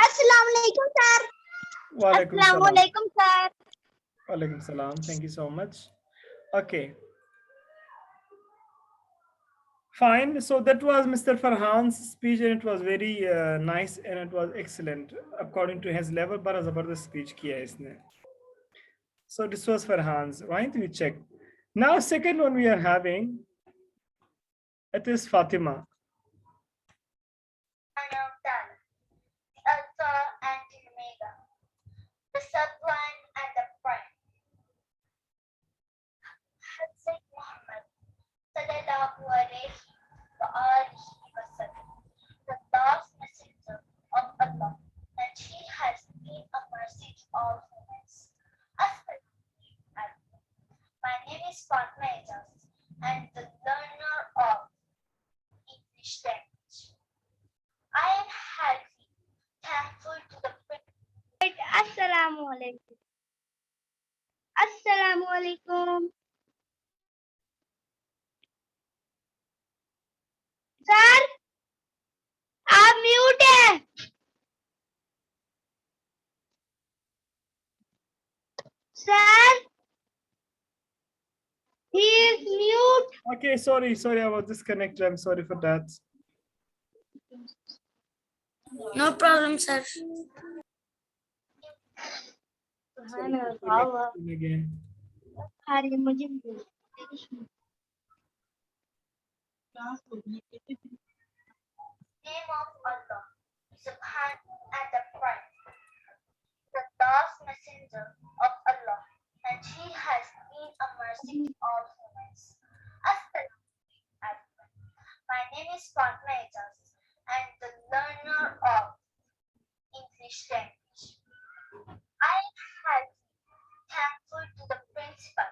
Assalamualaikum, sir. Walaikum salam. Assalamualaikum, sir. Walaikum salam. Thank you so much. Okay. Fine. So that was Mr. Farhan's speech, and it was very nice and it was excellent according to his level. Bara zabardast speech kiya hai isne. So this was Farhan's, right? We check. Now, second one we are having, it is Fatima. The Alpha and the Omega, the sublime and the prime. Hazrat Muhammad sallallahu alayhi wa alihi wa sallam, the last messenger of Allah, and he has been a mercy to all humans. My name is Fatma Ejaz, and the learner of English language. I am happy, thankful to the Assalamu alaikum. Assalamu alaikum. Sir, आप mute है. Sir, he is mute. Okay, sorry, I was disconnected. I'm sorry for that. No problem, sir. Again. Name of Allah, Subhan and the Prime, the last messenger of Allah, and he has been a mercy to all humans. Assalamualaikum. My name is Fatma Ejaz, and the learner of English language. I am happy, thankful to the principal,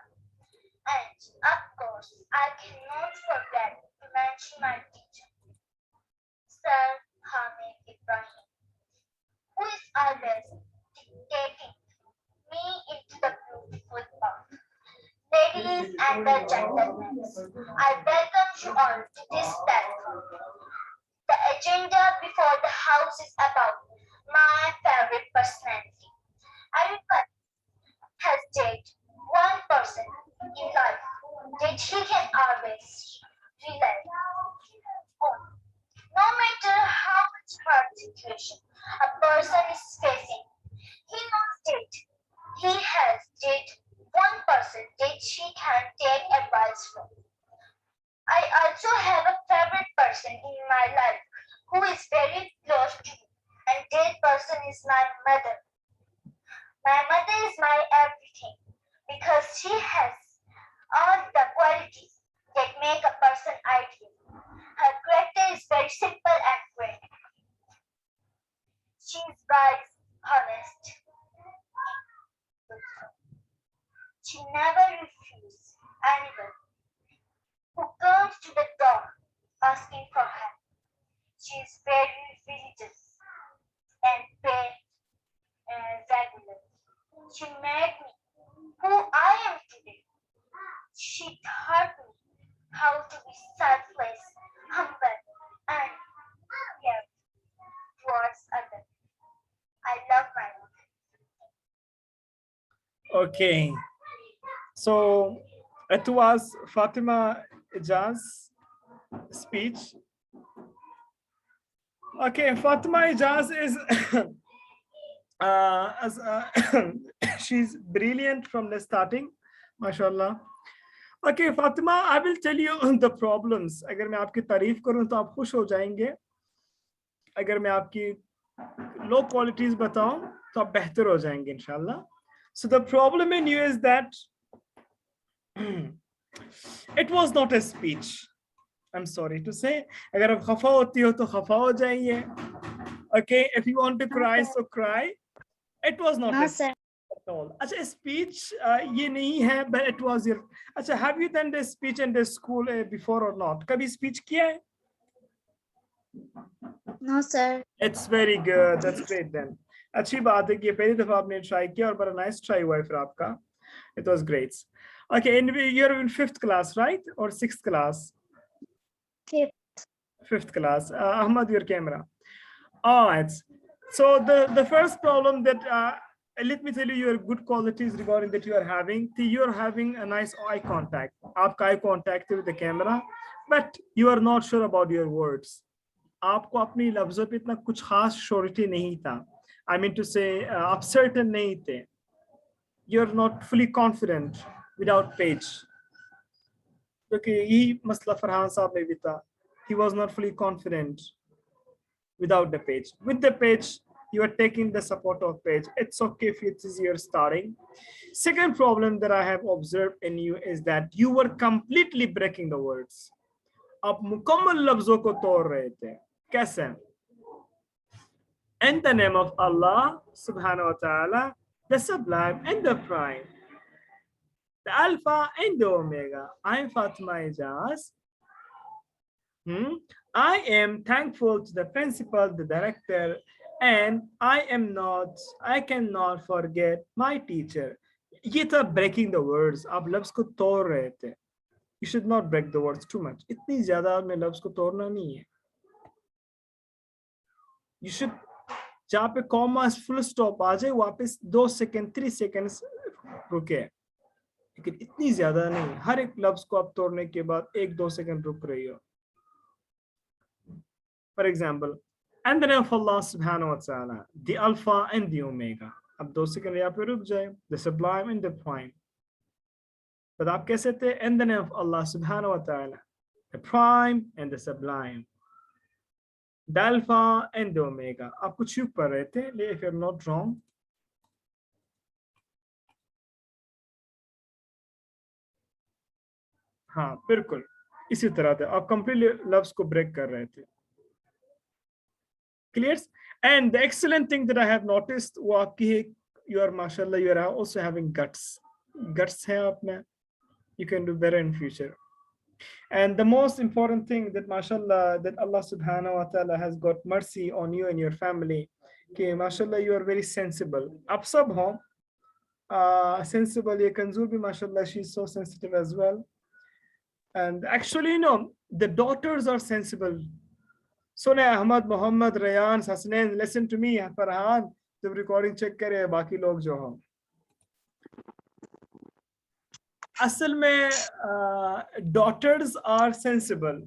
and of course, I cannot forget to mention my teacher, Sir Hamid Ibrahim, who is always dictating me into the beautiful path. Ladies and the gentlemen, I welcome you all to this platform. The agenda before the house is about my favorite personality. Everyone has dated one person in life that he can always rely on. No matter how much hard situation a person is facing, he knows that he has dated one person that he can take advice from. I also have a favorite person in my life who is very close to me, and that person is my mother. My mother is my everything because she has all the qualities that make a person ideal. Her character is very simple and great. She is wise, honest. She never refuses anyone who comes to the door asking for help. She is very religious and very regular. She made me who I am today. She taught me how to be selfless, humble, and caring towards others. I love my mother. Okay. So it was Fatima Ejaz's speech. Okay, Fatima Ejaz is she's brilliant from the starting, mashallah. Okay, Fatima, I will tell you the problems. अगर मैं आपकी तारीफ करूं तो आप खुश हो जाएंगे. अगर मैं आपकी low qualities बताऊं तो आप बेहतर हो जाएंगे इंशाल्लाह. So the problem in you is that it was not a speech. I'm sorry to say. अगर आप खफा होती हो तो खफा हो जाइए. Okay, if you want to cry, so cry. It was not a speech at all. अच्छा, speech ये नहीं है, but it was your. अच्छा, have you done this speech in the school before or not? कभी speech किया है? No, sir. It's very good. That's great then. अच्छी बात है कि पहली दफा आपने try किया और बड़ा nice try हुआ है फिर आपका. It was great. Okay, you're in 5th class, right? Or 6th class? 5th. 5th class. Ahmad, your camera. All right. So the first problem that let me tell you your good qualities regarding that you are having. You are having a nice eye contact. आपका eye contact with the camera, but you are not sure about your words. आपको अपनी लफ्जों पे इतना कुछ खास surety नहीं था. I mean to say आप certain नहीं थे. You are not fully confident without page. क्योंकि यही मसला फरहान साहब में भी था. He was not fully confident without the page. With the page, you are taking the support of page. It's okay if it is your starting. Second problem that I have observed in you is that you were completely breaking the words. आप मुकम्मल लफ्जों को तोड़ रहे थे. कैसे? In the name of Allah subhanahu wa ta'ala, the sublime and the prime, the alpha and the omega. I'm Fatima Ijaz. I am thankful to the principal, the director, and I cannot forget my teacher. ये था breaking the words. आप लफ्ज को तोड़ रहे थे. You should not break the words too much. इतनी ज़्यादा में लफ्ज को तोड़ना नहीं है. You should जहाँ पे comma full stop आ जाए वापस 2 सेकंड 3 seconds रुके. लेकिन इतनी ज़्यादा नहीं. हर एक लफ्ज को आप तोड़ने के बाद 1-2 सेकंड रुक रही हो. For example, and the name of Allah subhanahu wa ta'ala, the alpha and the omega. अब 2 सेकंड यहाँ पे रुक जाए. The sublime and the prime. But आप कैसे थे? And the name of Allah subhanahu wa ta'ala, the prime and the sublime, the alpha and the omega. आप कुछ यूँ पढ़ रहे थे, if you're not wrong. हाँ बिल्कुल इसी तरह थे. आप completely लफ्ज को break कर रहे थे. Clear? And the excellent thing that I have noticed, you are mashallah, you are also having guts. Guts hai apne. You can do better in future. And the most important thing that mashallah, that Allah subhanahu wa ta'ala has got mercy on you and your family. Okay, mashallah, you are very sensible. Aap sab ho sensible. Ye Kanzur bhi mashallah, she's so sensitive as well. And actually, the daughters are sensible. सुने Ahmed Mohammad Rayan Hasnain listen to me Farhan जब recording check करे बाकी लोग जो हो असल में daughters are sensible.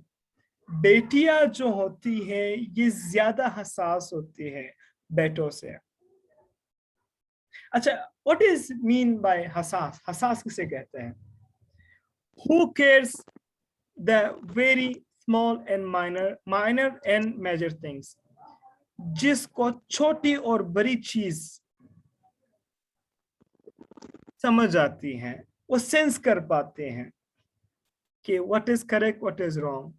बेटियां जो होती है ये ज्यादा हसास होती है बेटों से. अच्छा what is mean by हसास? हसास किसे कहते हैं? Who cares the very small and minor and major things. जिसको छोटी और बड़ी चीज समझ आती हैं, वो सेंस कर पाते हैं कि what is correct, what is wrong.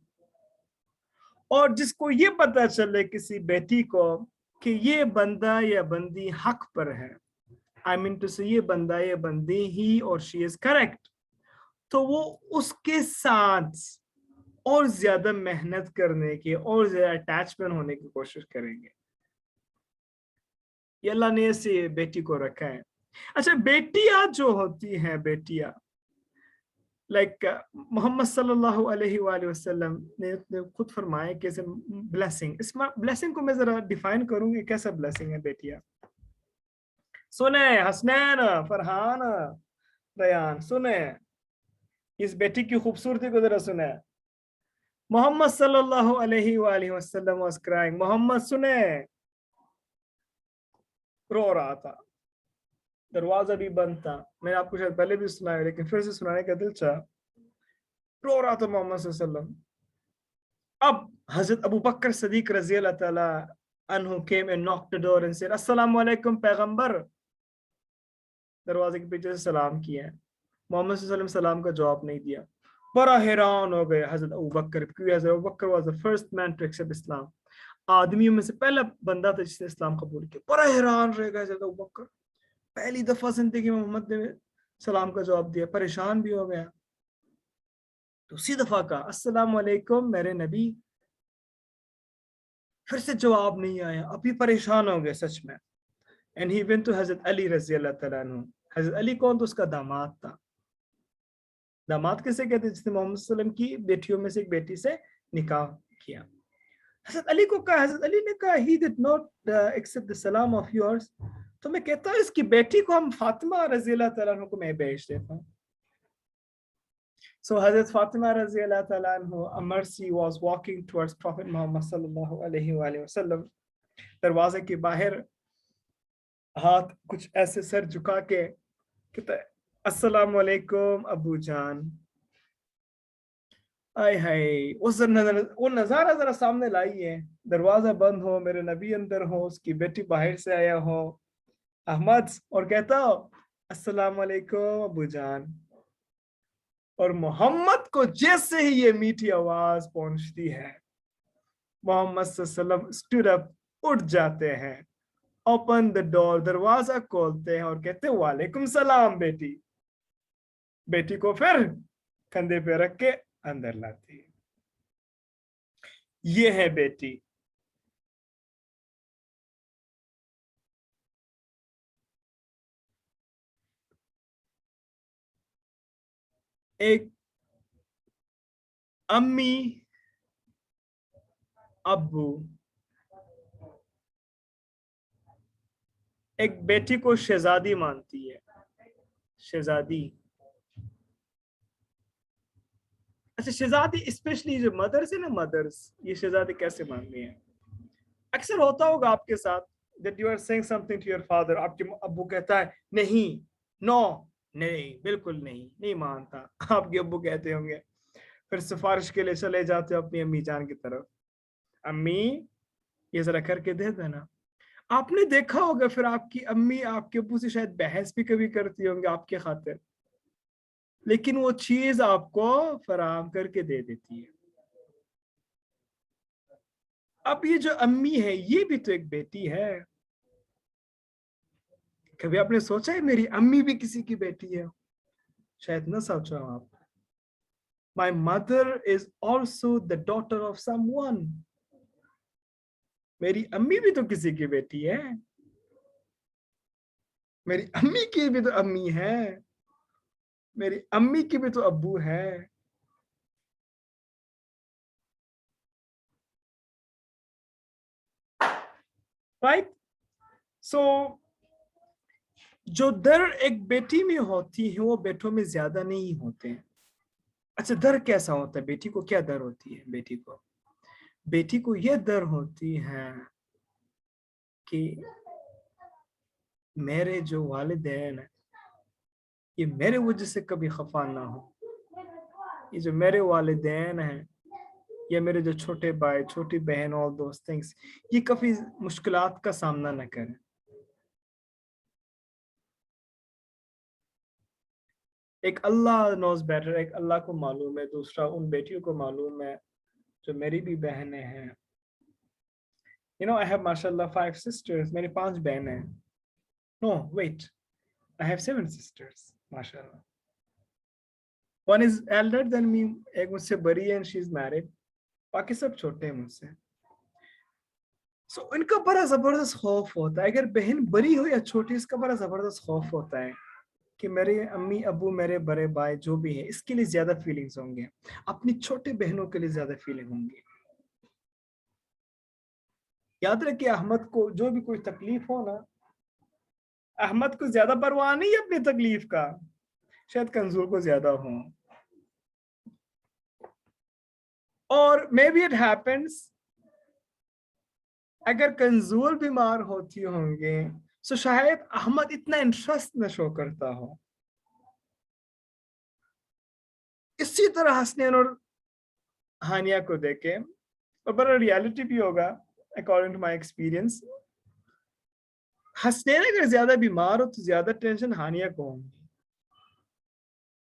और जिसको ये पता चले किसी बेटी को कि ये बंदा या बंदी हक पर है, I mean to say ये बंदा या बंदी he or she is correct, तो वो उसके साथ और ज्यादा मेहनत करने की और ज्यादा अटैचमेंट होने की कोशिश करेंगे. ये अल्लाह ने ऐसे बेटी को रखा है. अच्छा बेटियां जो होती हैं बेटियां लाइक मोहम्मद सल्लल्लाहु अलैहि वसल्लम ने खुद फरमाया कैसे ब्लेसिंग. इस ब्लेसिंग को मैं जरा डिफाइन करूंगी कैसा ब्लेसिंग है बेटियां. सुने हसनैन फरहान रयान सुने इस बेटी की खूबसूरती को जरा सुने. मोहम्मद सल्लल्लाहु अलैहि वसल्लम was crying. मोहम्मद सुने रो रहा था. दरवाजा भी बंद था. मैंने आपको शायद पहले भी सुनाया लेकिन फिर से सुनाने का दिल चाहा. रो रहा था मोहम्मद सल्लल्लाहु अलैहि वसल्लम. अब हजरत अबू बकर सदीक रज़ी अल्लाह ताला anhu came and knocked the door and said अस्सलामु अलैकुम पैगंबर. दरवाजे के पीछे से सलाम किया. मोहम्मद सल्लल्लाहु अलैहि वसल्लम सलाम का जवाब नहीं दिया. बड़ा हैरान हो गए हजरत अबू बकर क्योंकि हजरत अबू बकर was the first man to accept Islam. आदमियों में से पहला बंदा था जिसने इस्लाम कबूल किया. बड़ा हैरान रह गए हजरत अबू बकर. पहली दफा जिंदगी में मोहम्मद ने सलाम का जवाब दिया. परेशान भी हो गया. तो उसी दफा कहा अस्सलाम वालेकुम मेरे नबी. फिर से जवाब नहीं आया. अभी परेशान हो गए सच में. And he went to हजरत अली रज़ी अल्लाह तआला अन्हु. हजरत अली कौन? तो उसका दामाद था. दामाद किसे कहते हैं? जिसने मोहम्मद सल्लल्लाहु अलैहि वसल्लम की बेटियों में से एक बेटी से निकाह किया. حضرت علی کو کہا, حضرت علی نے کہا he did not accept the salam of yours. تو میں کہتا ہوں اس کی بیٹی کو ہم فاطمہ رضی اللہ تعالیٰ عنہ کو میں بھیج دیتا ہوں. So حضرت فاطمہ رضی اللہ تعالیٰ عنہ, mercy was walking towards Prophet Muhammad sallallahu alaihi wasallam. دروازے کے باہر ہاتھ کچھ ایسے سر جھکا کے کہتا ہے السلام علیکم ابو جان. آئے ہائے وہ نظارہ ذرا سامنے لائیے, دروازہ بند ہو, میرے نبی اندر ہو, اس کی بیٹی باہر سے آیا ہو احمد, اور کہتا ہو السلام علیکم ابو جان. اور محمد کو جیسے ہی یہ میٹھی آواز پہنچتی ہے, محمد صلی اللہ علیہ وسلم stood up, اٹھ جاتے ہیں, open the door, دروازہ کھولتے ہیں اور کہتے ہیں وعلیکم السلام بیٹی. بیٹی کو پھر کندھے پہ رکھ کے اندر لاتی. یہ ہے بیٹی. ایک امی ابو ایک بیٹی کو شہزادی مانتی ہے. شہزادی, اچھا شہزادی اسپیشلی جو مدرس ہے نا, مدرس, یہ شہزادی کیسے مانتی ہیں؟ اکثر ہوتا ہوگا آپ کے ساتھ that you are saying something to your father, آپ کے ابو کہتا ہے نہیں, no, نہیں, بالکل نہیں, نہیں مانتا. آپ کے ابو کہتے ہوں گے, پھر سفارش کے لیے چلے جاتے ہو اپنی امی جان کی طرف, امی یہ ذرا کر کے دے دینا. آپ نے دیکھا ہوگا پھر آپ کی امی آپ کے ابو سے شاید بحث بھی کبھی کرتی ہوں گے آپ کے خاطر, لیکن وہ چیز آپ کو فراہم کر کے دے دیتی ہے. اب یہ جو امی ہے یہ بھی تو ایک بیٹی ہے. کبھی آپ نے سوچا ہے میری امی بھی کسی کی بیٹی ہے؟ شاید نہ سوچا ہو آپ. My mother is also the daughter of someone. میری امی بھی تو کسی کی بیٹی ہے. میری امی کی بھی تو امی ہے, میری امی کی بھی تو ابو ہے. Right? So جو در ایک بیٹی میں ہوتی ہے وہ بیٹوں میں زیادہ نہیں ہوتے ہیں. اچھا در کیسا ہوتا ہے؟ بیٹی کو کیا در ہوتی ہے؟ بیٹی کو یہ در ہوتی ہے کہ میرے جو والدین ہیں یہ میرے وجہ سے کبھی خفا نہ ہو. یہ جو میرے والدین ہیں یا میرے جو چھوٹے بھائی چھوٹی بہن, all those things, یہ کبھی مشکلات کا سامنا نہ کریں. ایک اللہ knows better, ایک اللہ کو معلوم ہے, دوسرا ان بیٹیوں کو معلوم ہے جو میری بھی بہنیں ہیں. You know, I have mashallah 5 sisters. میری 5 بہنیں. No, wait. I have 7 sisters. Mashallah. One is elder than me. ایک مجھ سے بڑی ہے and she's married. باقی سب چھوٹے ہیں مجھ سے. So ان کا بڑا زبردست خوف ہوتا ہے. اگر بہن بڑی ہو یا چھوٹی, اس کا بڑا زبردست خوف ہوتا ہے کہ میرے امی ابو میرے بڑے بھائی جو بھی ہے اس کے لیے زیادہ فیلنگز ہوں گے, اپنی چھوٹے بہنوں کے لیے زیادہ فیلنگ ہوں گی. یاد رکھیے احمد کو جو بھی کوئی تکلیف ہو نا, احمد کو زیادہ پرواہ نہیں اپنی تکلیف کا, شاید کنزور کو زیادہ ہوں. اور maybe it happens اگر کنزور بیمار ہوتی ہوں گے تو شاید احمد اتنا انٹرسٹ نہ شو کرتا ہو. اسی طرح حسنین اور ہانیہ کو دیکھیں, اور بڑا ریالٹی بھی ہوگا according to my experience. Hasnain اگر زیادہ بیمار ہو تو زیادہ ٹینشن ہانیہ کو ہوگی.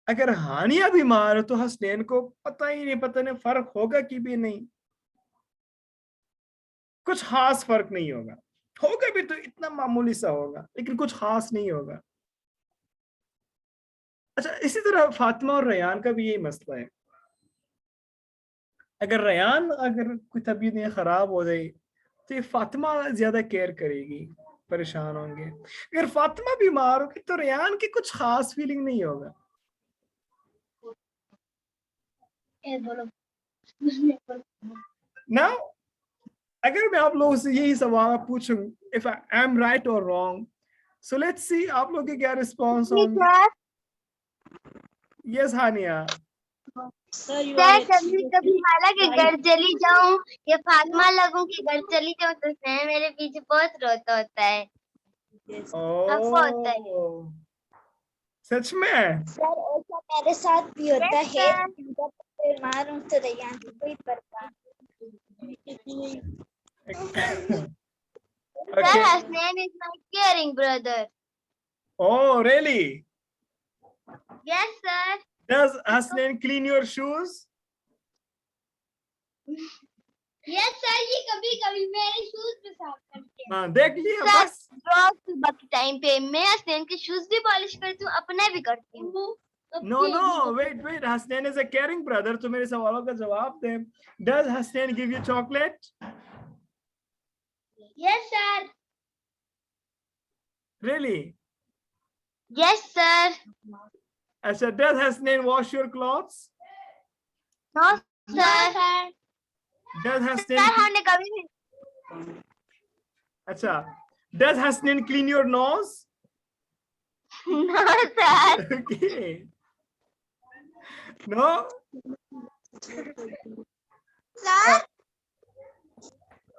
اگر ہانیہ بیمار ہو تو حسنین کو پتہ نہیں فرق ہوگا کہ بھی نہیں, کچھ خاص فرق نہیں ہوگا. ہوگا بھی تو اتنا معمولی سا ہوگا, لیکن کچھ خاص نہیں ہوگا. اچھا اسی طرح فاطمہ اور ریان کا بھی یہی مسئلہ ہے. اگر ریان کوئی طبیعت خراب ہو جائے تو یہ فاطمہ زیادہ کیئر کرے گی, پریشان ہوں گے. اگر فاطمہ بیمار ہوگی تو ریان کی کچھ خاص فیلنگ نہیں ہوگا. Now अगर मैं आप लोगों से यही सवाल पूछूं, if I am right or wrong, so let's see आप लोग के क्या response होंगे. Yes, Hania. सर कभी कभी माला के घर चली जाऊं या फातिमा लगूं के घर चली जाऊं तो स्नेह मेरे पीछे बहुत रोता होता है. खफा होता है. Oh, सच में? सर ऐसा मेरे साथ भी होता Yes, है. sir. बीमार हूँ तो रैयान कोई परेशान. Sir, Okay. Hasnain is my caring brother. Oh, really? Yes, sir. Does Hasnain clean your shoes? Yes, sir. ये कभी कभी मेरे शूज भी साफ करते हैं. हाँ, देख लिया Sir, बस. रोज सुबह के टाइम पे मैं हसनैन के शूज भी पॉलिश करती हूँ, अपने भी करती हूँ. No, wait. Hasnain is a caring brother. तो मेरे सवालों का जवाब दे. Does Hasnain give you chocolate? Yes, sir. Really? Yes, sir. अच्छा, does Hasnain wash your clothes? No, sir. Does Sir, Hasnain? हमने कभी भी. अच्छा, does Hasnain clean your nose? No, sir. Okay. No? Sir.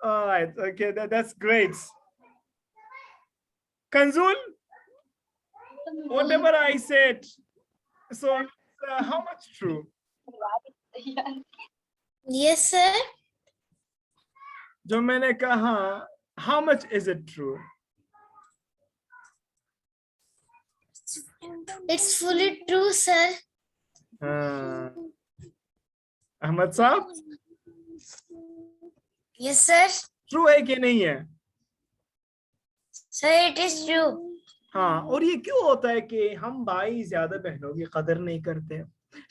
All right. Okay, that's great. Kanzul, whatever I said, so how much true? Yes, sir. जो मैंने कहा, how much is it true? It's fully true, sir. Ahmad साहब, Yes, sir. True है कि नहीं है? Sir, it is true. हाँ, और ये क्यों होता है कि हम भाई ज्यादा बहनों की कदर नहीं करते?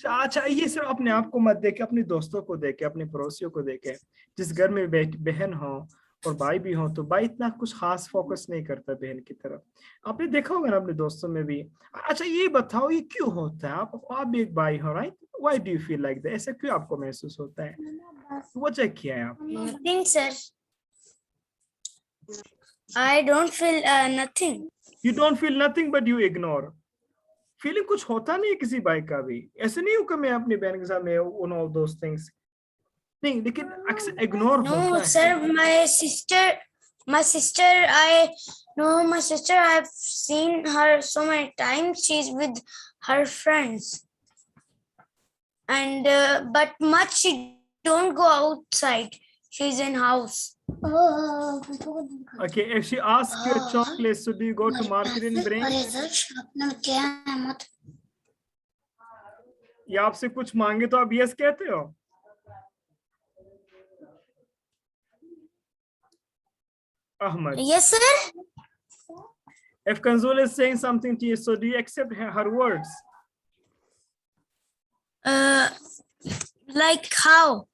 अच्छा, ये सिर्फ अपने आप को मत देखे, अपने दोस्तों को देखे, अपने पड़ोसियों को देखे. जिस घर में बहन हो और भाई भी हो, तो भाई इतना कुछ खास फोकस नहीं करता बहन की तरफ. आपने देखा होगा ना अपने दोस्तों में भी. अच्छा, ये बताओ ये क्यों होता है? आप भी एक भाई हो, right? Why do you feel like that? ऐसा क्यों आपको महसूस होता है? वजह क्या है? आप Nothing, sir. I don't feel nothing. You don't feel nothing but you ignore. Feeling कुछ होता नहीं है किसी भाई का भी. ऐसे नहीं हो कि मैं अपनी बहन के साथ में all those things. नहीं, लेकिन अक्सर इग्नोर होता No, है. sir. My sister. I've seen her so many times. She's with her friends, and but much she don't go outside. She's in house. Okay, if she asks you a chocolate, so do you go to market and bring? या आपसे कुछ मांगे तो आप yes कहते हो? Ahmad. Yes, sir. If Kanzul is saying something to you, so do you accept her words? Like how?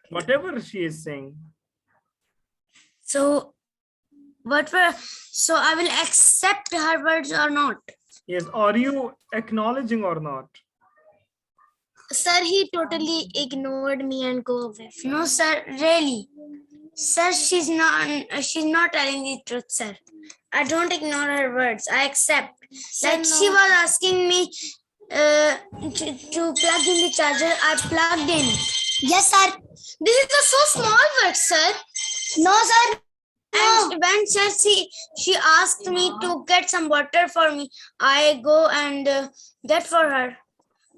Whatever she is saying. So I will accept her words or not? Yes, are you acknowledging or not? Sir, he totally ignored me and go away. No, sir, really. Sir, she's not telling the truth, sir. I don't ignore her words. I accept. Like she was asking me to plug in the charger. I plugged in. Yes, sir. This is a so small word, sir. No, sir. And when sir, she asked me to get some water for me, I go and get for her.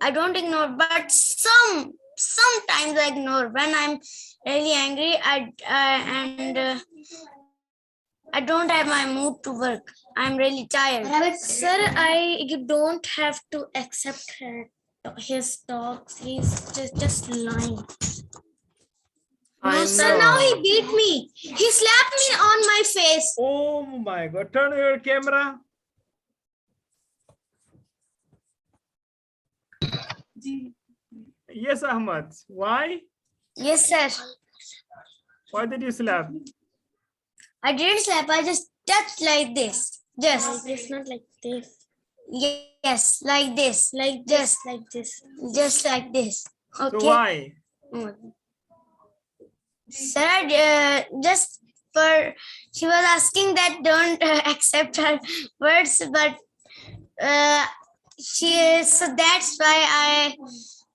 I don't ignore, but sometimes I ignore. When I'm really angry, I don't have my mood to work. I'm really tired. Sir, you don't have to accept his talks. He's just lying. No, sir, now he beat me. He slapped me on my face. Oh my God, turn your camera. Yes, Ahmad. Why? Yes, sir. Why did you slap? I didn't slap. I just touched like this. Just. It's not like this. Yes, like this. Like this. Like this. Just like this. Okay. So why? Sir, just for she was asking that don't accept her words, but she is, so that's why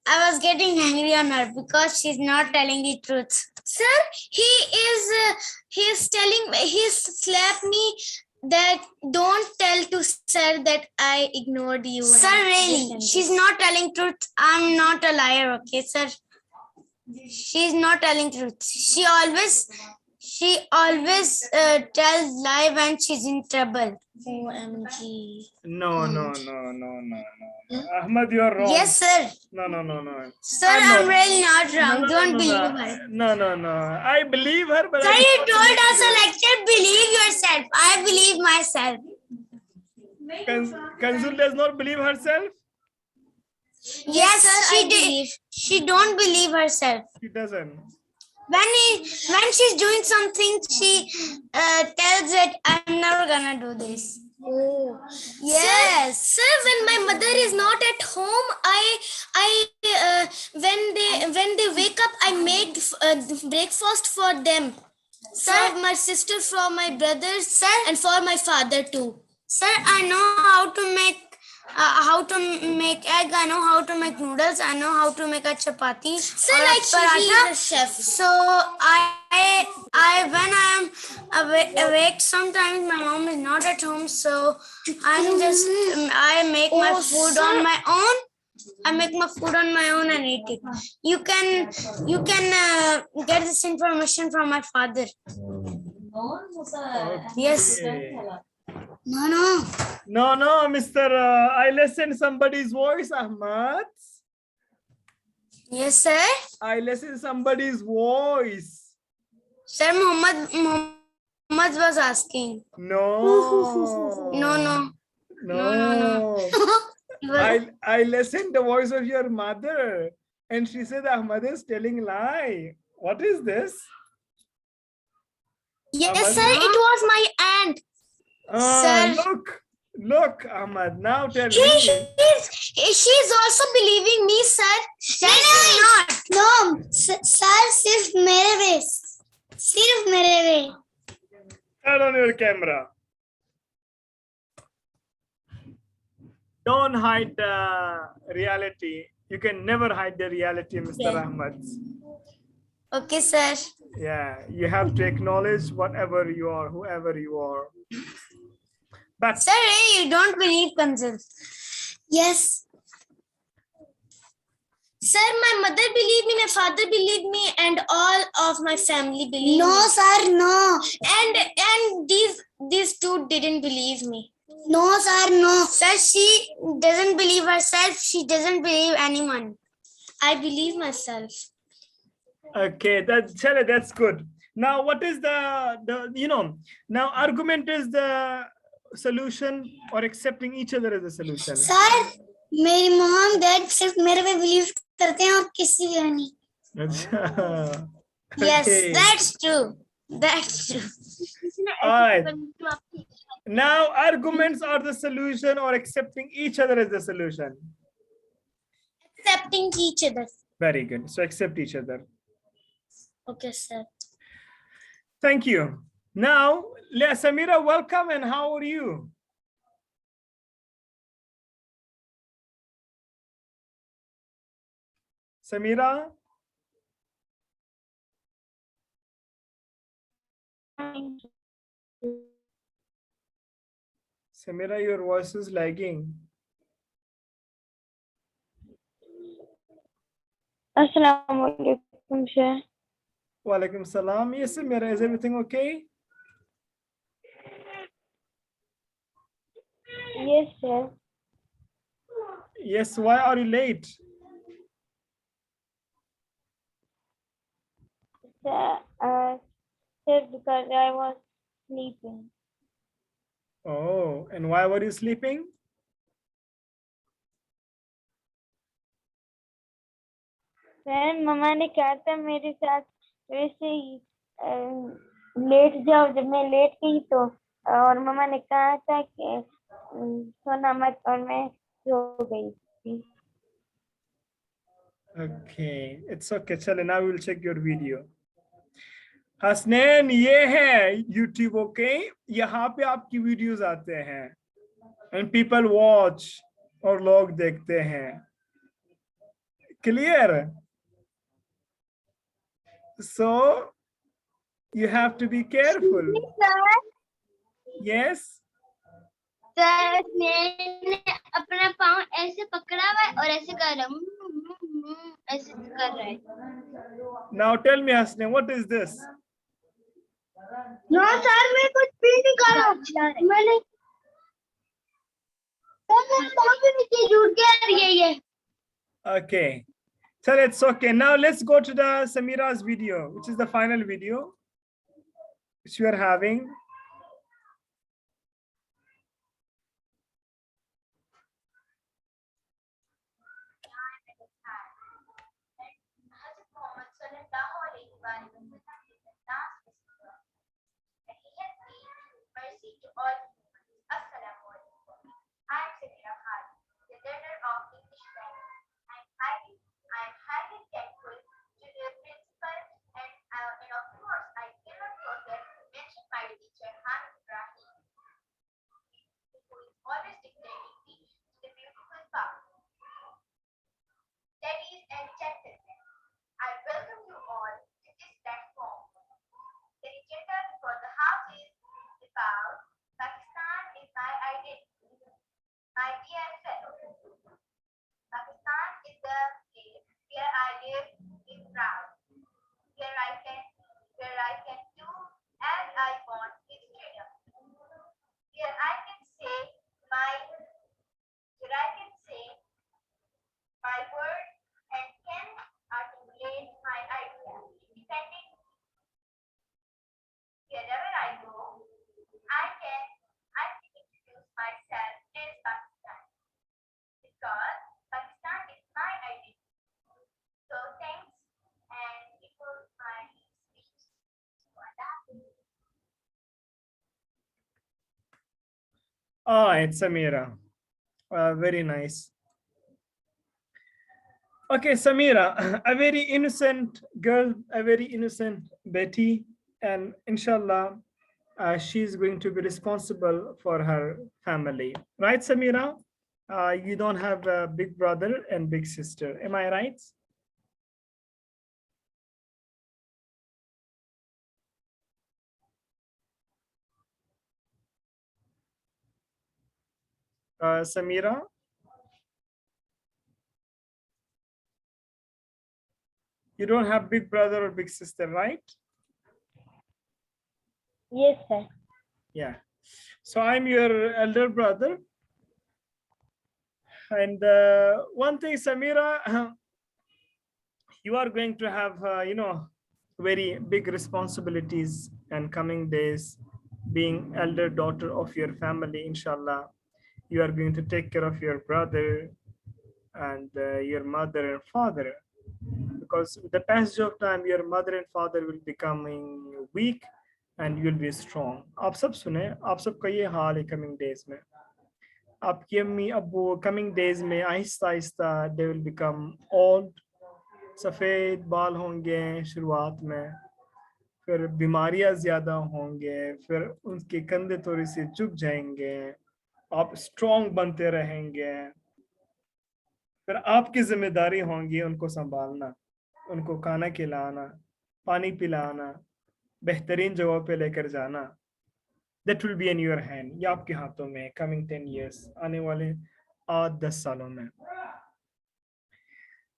I was getting angry on her because she's not telling the truth. Sir, he's telling, he slapped me that don't tell to sir that I ignored you. Sir, really, she's not telling truth. I'm not a liar, okay, sir. She's not telling truth. She always tells lie when she's in trouble. OMG. No. Ahmad, you're wrong. Yes, sir. No. Sir, I'm really not wrong. Don't believe her. No. I believe her, but Sir, you told us a lecture, believe yourself. I believe myself. Kanzul does not believe herself. Yes, sir, she did. She don't believe herself. She doesn't. When she's doing something, she tells that I'm never gonna do this. Oh, yes. Sir, when my mother is not at home, when they wake up, I make breakfast for them. Sir, my sister, for my brothers, sir, and for my father too. Sir, I know how to make egg. I know how to make noodles. I know how to make a chapati. Sir, like he is a chef. So I when I am awake, sometimes my mom is not at home. So I make my food on my own. I make my food on my own and eat it. You can get this information from my father. Yes. Okay. No. No, Mr. I listened somebody's voice, Ahmad. Yes, sir. I listened somebody's voice. Sir, Muhammad was asking. No. No. I listened the voice of your mother, and she said Ahmad is telling lie. What is this? Yes, Ahmad, sir. It was my aunt. Sir. Look, Ahmad. Now tell me. She's also believing me, sir. No, sir. Sirf mere way. Turn on your camera. Don't hide the reality. You can never hide the reality, Mr. Ahmad. Okay, sir. Yeah, you have to acknowledge whatever you are, whoever you are. But sir, you don't believe Kanzul. Yes. Sir, my mother believed me, my father believed me, and all of my family believed me. No, sir, no. And these two didn't believe me. No, sir, no. Sir, she doesn't believe herself. She doesn't believe anyone. I believe myself. okay, that's good. Now, what is the now argument is the solution or accepting each other as a solution? Sir, मेरी mom dad सिर्फ मेरे पे believe करते हैं और किसी पे नहीं. Yes, Okay. that's true. All right. Now, arguments are the solution or accepting each other as the solution? Accepting each other. Very good. So accept each other. Okay, sir. Thank you. Now, Samira, welcome, and how are you? Samira? Samira, your voice is lagging. Assalamualaikum, sir. Walaikum salam. Yes, Samira, is everything okay? Yes, sir. Yes, why are you late? Sir, because I was sleeping. Oh, and why were you sleeping? Sir mama ने कहा था मेरे साथ वैसे ही late जाओ. जब मैं late गई तो और मम्मा ने कहा था कि सोना मत, और मैं सो गई थी. Okay, it's okay. Chale, now we'll check your video. Hasnain ये है YouTube, ओके, यहाँ पे आपकी वीडियोस आते हैं and people watch और लोग देखते हैं. Clear? So you have to be careful. Yes. Sir मैंने अपना पाँव ऐसे पकड़ा हुआ है और ऐसे कर रहा हूँ, ऐसे कर रहा है. Now tell me, Hasnain, what is this? No sir मैं कुछ भी नहीं कर रहा हूँ. मैंने पाँव के नीचे जुड़ के ये. Okay. So it's okay. Now let's go to the Samira's video, which is the final video which we are having. Ladies and gentlemen, I welcome you all to this platform. The agenda for the house is about Pakistan is my identity. My dear fellows, Pakistan is the place where I live in proud, where I can do as I want with freedom, where I can say my word and can articulate my ideas independently. Wherever I go, I can introduce myself as Pakistan because Pakistan is my identity. So thanks, and before my speech, It's Samira. Very nice. Okay, Samira, a very innocent girl, a very innocent Betty, and inshallah, she's going to be responsible for her family. Right, Samira? You don't have a big brother and big sister. Am I right? Samira? You don't have big brother or big sister, right? Yes, sir. Yeah. So I'm your elder brother. And one thing, Samira, you are going to have, very big responsibilities in coming days, being elder daughter of your family, inshallah. You are going to take care of your brother and your mother and father. Because with the passage of time, your mother and father will becoming weak and you will be strong. आप सब सुने, आप सबका ये हाल है coming days में. आपकी अम्मी अब्बू coming days में Aahista Aahista they will become old. सफ़ेद बाल होंगे शुरुआत में, फिर बीमारियां ज़्यादा होंगे, फिर उनके कंधे थोड़ी सी झुक जाएंगे, आप स्ट्रॉन्ग बनते रहेंगे, फिर आपकी जिम्मेदारी होंगी उनको संभालना, उनको खाना खिलाना, पानी पिलाना, बेहतरीन जगहों पे लेकर जाना. That will be in your hand. ये आपके हाथों में coming 10 years, आने वाले 8-10 सालों में.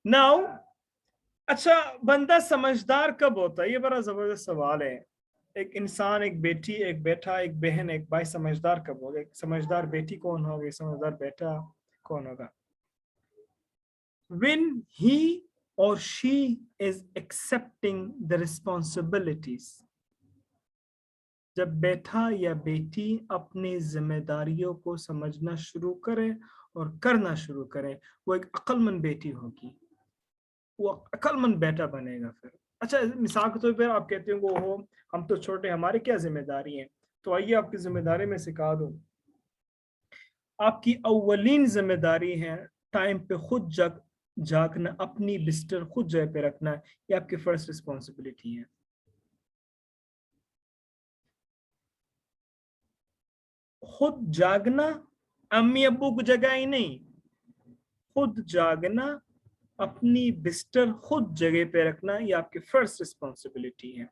Now, अच्छा, बंदा समझदार कब होता है? ये बड़ा जबरदस्त सवाल है. एक इंसान, एक बेटी, एक बेटा, एक बहन, एक भाई समझदार कब होगा? एक समझदार बेटी कौन होगी? समझदार बेटा कौन होगा? When he or she is accepting the responsibilities. जब बेटा या बेटी अपनी जिम्मेदारियों को समझना शुरू करे और करना शुरू करे, वो एक अक्लमंद बेटी होगी, वो अक्लमंद बेटा बनेगा. फिर अच्छा, मिसाल के तौर पर आप कहते हो हम तो छोटे, हमारे क्या जिम्मेदारी है? तो आइए आपकी जिम्मेदारी में सिखा दूं. आपकी अव्वलीन जिम्मेदारी है टाइम पे खुद जागना, अपनी बिस्तर खुद जगह पे रखना. ये आपकी फर्स्ट रिस्पॉन्सिबिलिटी है. खुद जागना, अम्मी अब्बू को जगाई नहीं, खुद जागना, अपनी बिस्तर खुद जगह पे रखना, ये आपकी फर्स्ट रिस्पॉन्सिबिलिटी है।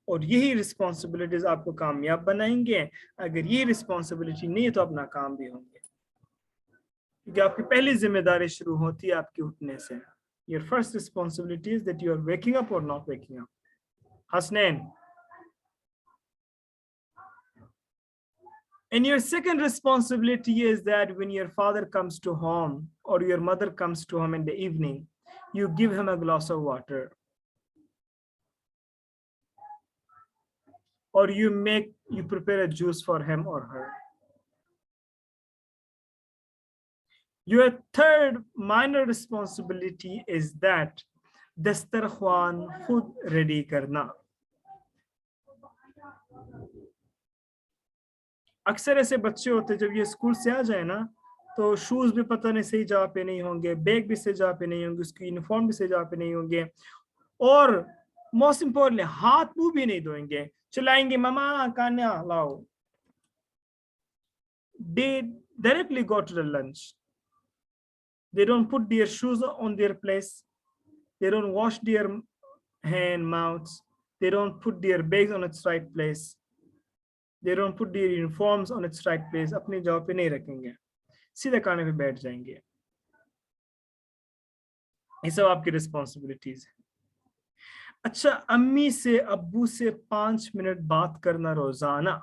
और यही रिस्पॉन्सिबिलिटीज आपको कामयाब बनाएंगे। अगर ये रिस्पॉन्सिबिलिटी नहीं है तो आप नाकाम भी होंगे, क्योंकि आपकी पहली जिम्मेदारी शुरू होती है आपके उठने से। Your first responsibility is that you are waking up or not waking up. Hasnain. And your second responsibility is that when your father comes to home or your mother comes to home in the evening, you give him a glass of water. Or you prepare a juice for him or her. Your third minor responsibility is that dastarkhwan khud ready karna. अक्सर ऐसे बच्चे होते हैं जब ये school से आ जाए ना तो शूज भी पता नहीं सही जगह पे नहीं होंगे, बैग भी सही जगह पे नहीं होंगे, उसकी यूनिफॉर्म भी सही जगह पे नहीं होंगे, और मोस्ट इम्पोर्टेंटली हाथ मुंह भी नहीं धोएंगे, चलाएंगे मामा खाना लाओ. They directly go to the lunch. They don't put their shoes on their place. They don't wash their hand, mouths. They don't put their bags on its right place. They don't put their uniforms on its right place. अपनी जगह पे नहीं रखेंगे, सीधे खाने पे बैठ जाएंगे. ये सब आपकी रिस्पॉन्सिबिलिटीज है. अच्छा, अम्मी से अब्बू से 5 मिनट बात करना रोजाना,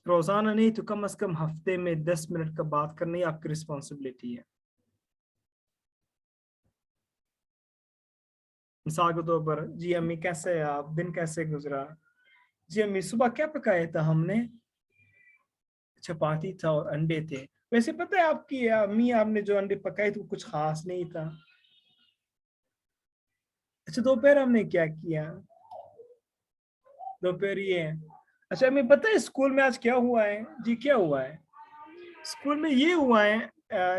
रोजाना नहीं तो कम से कम हफ्ते में 10 मिनट का बात करना ही आपकी रिस्पॉन्सिबिलिटी है. मिसाल के तौर पर, जी अम्मी कैसे है आप, दिन कैसे गुजरा, जी अम्मी सुबह क्या पकाया था हमने, चपाती था और अंडे थे. वैसे पता है आपकी अम्मी आपने जो अंडे पकाए थे वो कुछ खास नहीं था. अच्छा दोपहर हमने क्या किया, दोपहर ये. अच्छा अम्मी पता है स्कूल में आज क्या हुआ है, जी क्या हुआ है, स्कूल में ये हुआ है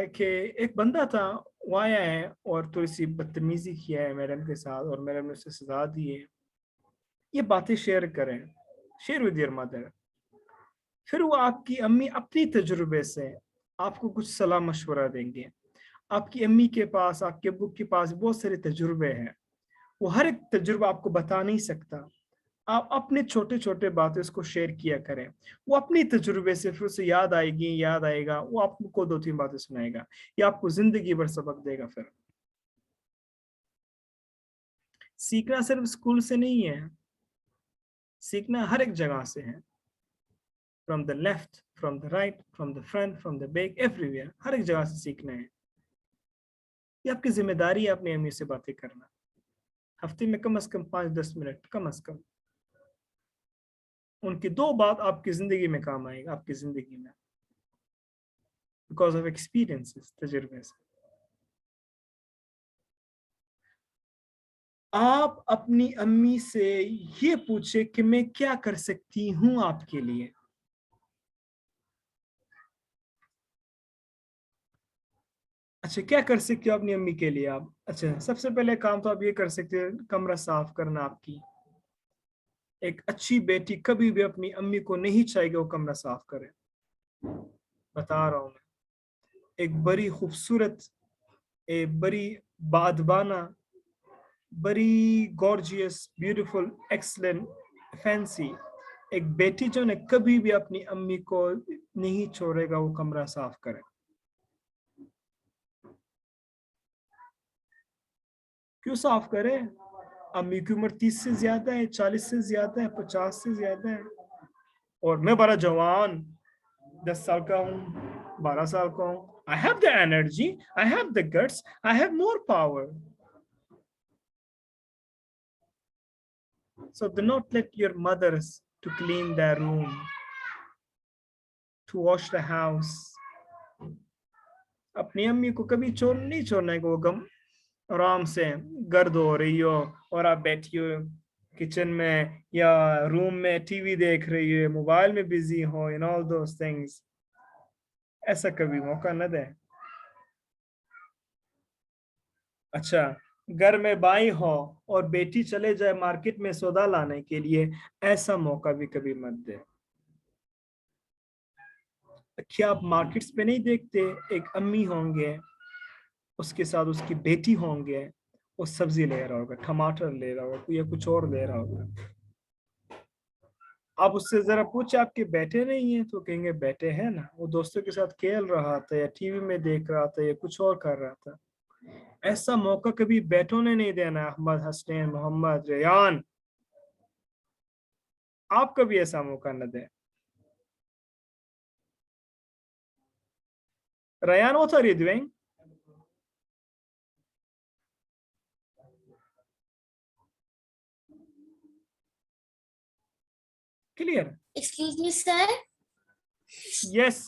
कि एक बंदा था वो आया है और थोड़ी सी बदतमीजी किया है मैडम के साथ और मैडम ने उसे सजा दी है. ये बातें शेयर करें, शेयर विद योर मदर. फिर वो आपकी अम्मी अपनी तजुर्बे से आपको कुछ सलाह मशवरा देंगे. आपकी अम्मी के पास, आपके अब्बू के पास बहुत सारे तजुर्बे हैं, वो हर एक तजुर्बा आपको बता नहीं सकता. आप अपने छोटे छोटे बातें उसको शेयर किया करें, वो अपनी तजुर्बे से फिर उसे याद आएगा, वो आपको 2-3 बातें सुनाएगा, ये आपको जिंदगी भर सबक देगा. फिर सीखना सिर्फ स्कूल से नहीं है, सीखना हर एक जगह से है. From the left, from the right, from the front, from the back, everywhere. हर एक जगह से सीखना है. ये आपकी जिम्मेदारी है अपनी अम्मी से बातें करना. हफ्ते में कम से कम 5-10 मिनट कम से कम. उनकी 2 बात आपकी जिंदगी में काम आएगा, आपकी जिंदगी में, because of experiences, तजुर्बे से. आप अपनी अम्मी से ये पूछे कि मैं क्या कर सकती हूँ आपके लिए. अच्छा क्या कर सकते हो अपनी अम्मी के लिए आप. अच्छा सबसे पहले काम तो आप ये कर सकते हैं, कमरा साफ करना. आपकी एक अच्छी बेटी कभी भी अपनी अम्मी को नहीं चाहिए वो कमरा साफ करे, बता रहा हूं मैं. एक बड़ी खूबसूरत, एक बड़ी बादबाना, बड़ी गॉर्जियस, ब्यूटीफुल, एक्सलेंट, फैंसी एक बेटी जो ने कभी भी अपनी अम्मी को नहीं छोड़ेगा वो कमरा साफ करे. क्यों साफ करे, अम्मी की उम्र 30 से ज्यादा है, 40 से ज्यादा है, 50 से ज्यादा है, और मैं बड़ा जवान 10 साल का हूँ, 12 साल का हूँ. I have the energy, I have the guts, I have more power. So do not let your mothers to clean their room, to wash the house. अपनी अम्मी को कभी नहीं छोड़ना है कि वो गम आराम से गर्द हो रही हो और आप बैठी हो किचन में या रूम में टीवी देख रही हो, मोबाइल में बिजी हो, इन ऑल दोस थिंग्स. ऐसा कभी मौका न दे. अच्छा घर में बाई हो और बेटी चले जाए मार्केट में सौदा लाने के लिए, ऐसा मौका भी कभी मत दे. کیا آپ مارکیٹس پہ نہیں دیکھتے ایک امی ہوں گے, اس کے ساتھ اس کی بیٹی ہوں گے, وہ سبزی لے رہا ہوگا, ٹماٹر لے رہا ہوگا یا کچھ اور لے رہا ہوگا. آپ اس سے ذرا پوچھیں آپ کے بیٹے نہیں ہیں تو کہیں گے بیٹے ہیں نا, وہ دوستوں کے ساتھ کھیل رہا تھا یا ٹی وی میں دیکھ رہا تھا یا کچھ اور کر رہا تھا. ایسا موقع کبھی بیٹوں نے نہیں دینا. احمد, حسنین, محمد, ریان, آپ کبھی ایسا موقع نہ دیں. Rayan, what are you doing? Clear? Excuse me, sir. Yes.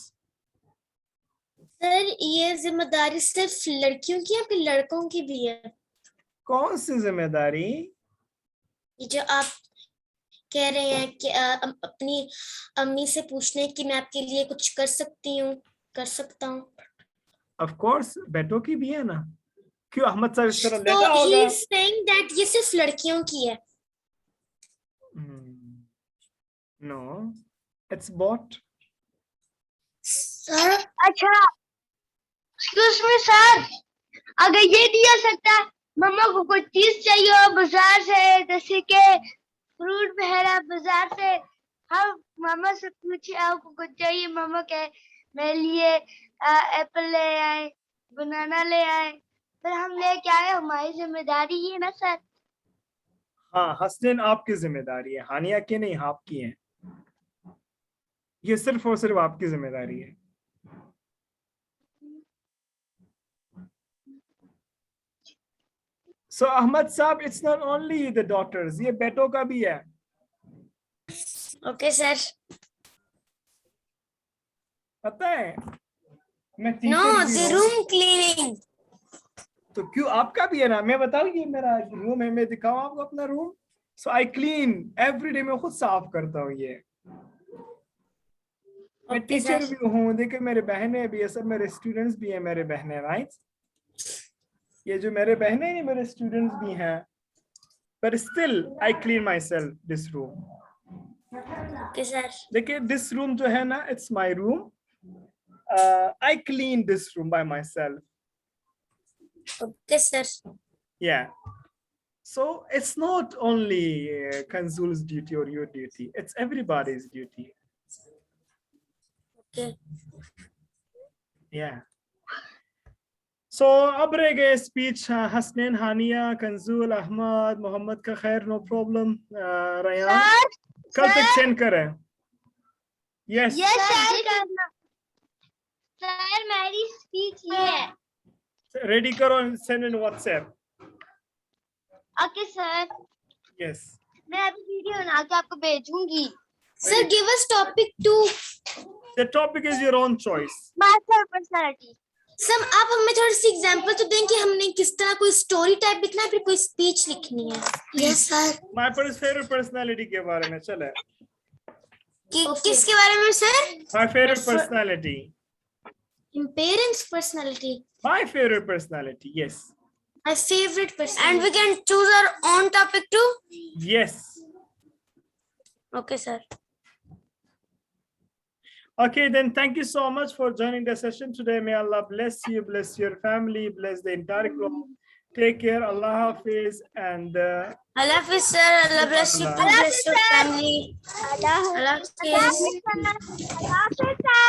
سر یہ ذمہ داری صرف لڑکیوں کی یا پھر لڑکوں کی بھی ہے؟ کون سی ذمہ داری؟ یہ جو آپ کہہ رہے ہیں کہ اپنی امی سے پوچھنے کہ میں آپ کے لیے کچھ کر سکتی ہوں, کر سکتا ہوں. Of course, بیٹوں کی بھی ہے نا. کیوں احمد صاحب اس طرح So لیتا he ہوگا؟ is saying that یہ صرف لڑکیوں کی ہے. No, it's bought. سر اچھا ایکسکیوز می سر, اگر یہ دیا سکتا ہے مما کو کوئی چیز چاہیے ہو بازار سے, جیسے کہ فروٹ وغیرہ بازار سے, ہم ماما سے پوچھے آپ کو کچھ چاہیے, ماما کہ میرے لیے ایپل لے آئے, بنانا لے آئے, پھر ہم لے کے آئے, ہماری ذمہ داری ہے نا سر. ہاں حسنین آپ کی ذمہ داری ہے, ہانیہ کی نہیں, آپ کی ہے. یہ صرف اور صرف آپ کی ذمہ داری ہے. So احمد صاحب, it's not only the daughters, یہ بیٹوں کا بھی ہے. Okay sir. پتہ ہے میں نو, teacher بھی دی ہوں. روم کلیننگ. تو کیوں آپ کا بھی ہے نا. میں بتاؤں یہ میرا روم ہے, میں دکھاؤں آپ کو اپنا روم. So I clean every day, میں خود صاف کرتا ہوں. یہ میں ٹیچر بھی ہوں. دیکھیں میرے بہنیں بھی, یہ سب میرے اسٹوڈنٹس بھی ہیں, میرے بہنیں, رائٹ. یہ جو میرے بہنیں ہیں میرے اسٹوڈنٹس بھی ہیں. But still I clean myself this room. Okay sir. دیکھیں this room جو ہے نا, it's my room. I clean this room by myself. Okay sir. Yeah. So it's not only Kanzul's duty or your duty, it's everybody's duty. Okay. Yeah. So اب رہ گئے speech Hasnain, Hania, کنزول, Ahmad, محمد کا. خیر, no problem. Rayan کل تک سینڈ کریں. Yes. سر میری speech یہ ہے. Ready کرو, send in WhatsApp. Okay sir, Yes. میں ابھی ویڈیو بنا کے آپ کو بھیجوں گی. سر give us topic 2. The topic is your own choice. Master personality. Sir آپ ہمیں تھوڑی سی ایگزامپل تو دیں کہ ہم نے کس طرح کوئی اسٹوری ٹائپ لکھنا ہے, پھر کوئی اسپیچ لکھنی ہے. یس سر. My favorite personality کے بارے میں چلے. کس کے بارے میں سر؟ My favorite personality. Parents' personality. My favorite personality, yes. My favorite personality. And we can choose our own topic too? Yes. Okay, sir. Okay, then thank you so much for joining the session today. May Allah bless you, bless your family, bless the entire group. Take care. Allah Hafiz. And Allah Hafiz, sir. Allah bless you too. Bless your family. Allah Allah Hafiz. حافظ.